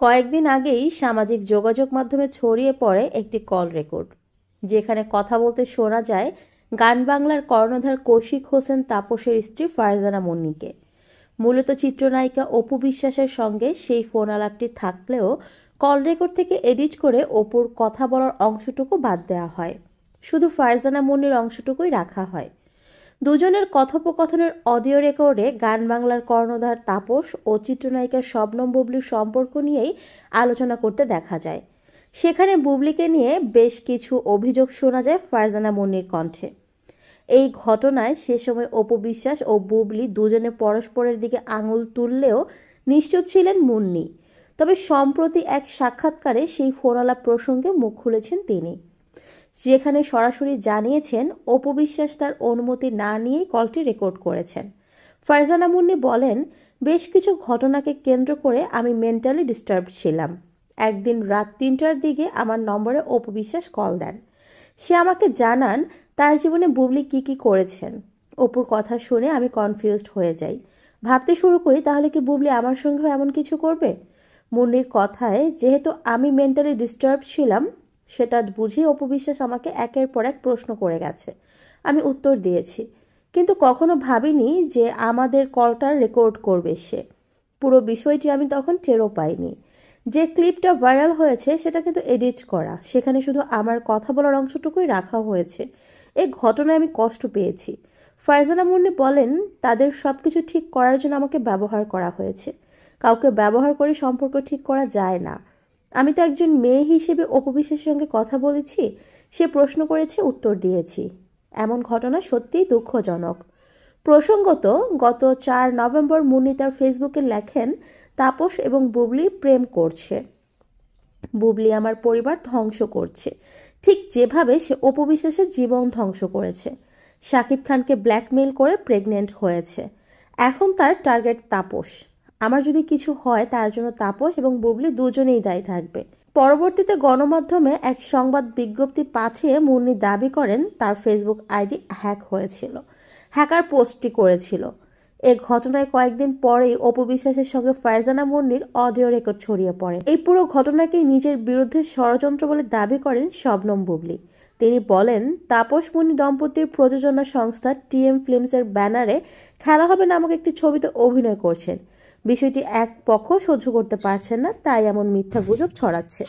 কয়েকদিন আগেই সামাজিক যোগাযোগ মাধ্যমে ছড়িয়ে পড়ে একটি কল রেকর্ড, যেখানে কথা বলতে শোনা যায় গান বাংলার কর্ণধার কৌশিক হোসেন তাপসের স্ত্রী ফারজানা মুন্নিকে। মূলত চিত্রনায়িকা অপু বিশ্বাসের সঙ্গে সেই ফোন আলাপটি থাকলেও কল রেকর্ড থেকে এডিট করে অপুর কথা বলার অংশটুকু বাদ দেওয়া হয়, শুধু ফারজানা মুন্নির অংশটুকুই রাখা হয়। দুজনের কথোপকথনের অডিও রেকর্ডে গান বাংলার কর্ণধার তাপস ও চিত্রনায়িকা শবনম বুবলির সম্পর্ক নিয়েই আলোচনা করতে দেখা যায়। সেখানে বুবলিকে নিয়ে বেশ কিছু অভিযোগ শোনা যায় ফারজানা মুন্নির কণ্ঠে। এই ঘটনায় সে সময় অপু বিশ্বাস ও বুবলি দুজনে পরস্পরের দিকে আঙুল তুললেও নিশ্চুপ ছিলেন মুন্নি। তবে সম্প্রতি এক সাক্ষাৎকারে সেই ফোনালাপ প্রসঙ্গে মুখ খুলেছেন তিনি, যেখানে সরাসরি জানিয়েছেন অপু বিশ্বাস তার অনুমতি না নিয়েই কলটি রেকর্ড করেছেন। ফারজানা মুন্নি বলেন, বেশ কিছু ঘটনাকে কেন্দ্র করে আমি মেন্টালি ডিস্টার্ব ছিলাম। একদিন রাত ৩টার দিকে আমার নম্বরে অপু বিশ্বাস কল দেন। সে আমাকে জানান তার জীবনে বুবলি কি করেছেন। অপুর কথা শুনে আমি কনফিউজড হয়ে যাই, ভাবতে শুরু করি তাহলে কি বুবলি আমার সঙ্গেও এমন কিছু করবে। মুন্নির কথায় যেহেতু আমি মেন্টালি ডিস্টার্ব ছিলাম, সেটা বুঝেই অপু বিশ্বাস আমাকে একের পর এক প্রশ্ন করে গেছে। আমি উত্তর দিয়েছি, কিন্তু কখনো ভাবিনি যে আমাদের কলটা রেকর্ড করবে সে। পুরো বিষয়টি আমি তখন টেরও পাইনি। যে ক্লিপটা ভাইরাল হয়েছে সেটা কিন্তু এডিট করা, সেখানে শুধু আমার কথা বলার অংশটুকুই রাখা হয়েছে। এই ঘটনায় আমি কষ্ট পেয়েছি। ফারজানা মুন্নি বলেন, তাদের সবকিছু ঠিক করার জন্য আমাকে ব্যবহার করা হয়েছে। কাউকে ব্যবহার করে সম্পর্ক ঠিক করা যায় না। আমি তো একজন মেয়ে হিসেবে অপু বিশ্বাসের সঙ্গে কথা বলেছি, সে প্রশ্ন করেছে, উত্তর দিয়েছি। এমন ঘটনা সত্যিই দুঃখজনক। প্রসঙ্গত, গত ৪ নভেম্বর মুন্নি তার ফেসবুকে লেখেন, তাপস এবং বুবলি প্রেম করছে। বুবলি আমার পরিবার ধ্বংস করছে, ঠিক যেভাবে সে অপু বিশ্বাসের জীবন ধ্বংস করেছে। শাকিব খানকে ব্ল্যাকমেইল করে প্রেগনেন্ট হয়েছে। এখন তার টার্গেট তাপস। আমার যদি কিছু হয় তার জন্য তাপস এবং বুবলি দুজনেই দায়ী থাকবে। পরবর্তীতে গণমাধ্যমে এক সংবাদ বিজ্ঞপ্তি পাঠিয়ে মুন্নি দাবি করেন তার ফেসবুক আইডি হ্যাক হয়েছিল। হ্যাকার পোস্টটি করেছিল। এ ঘটনায় কয়েকদিন পরেই অপু বিশ্বাসের সঙ্গে ফারজানা মুন্নির অডিও রেকর্ড ছড়িয়ে পড়ে। এই পুরো ঘটনাকে নিজের বিরুদ্ধে ষড়যন্ত্র বলে দাবি করেন শবনম বুবলি। তিনি বলেন, তাপস মুন্নি দম্পতির প্রযোজনা সংস্থা টিএম ফিল্মসের ব্যানারে খেলা হবে নামক একটি ছবিতে অভিনয় করছেন। বিষয়টি এক পক্ষ সহ্য করতে পারছেন না, তাই এমন মিথ্যা গুজব ছড়াচ্ছে।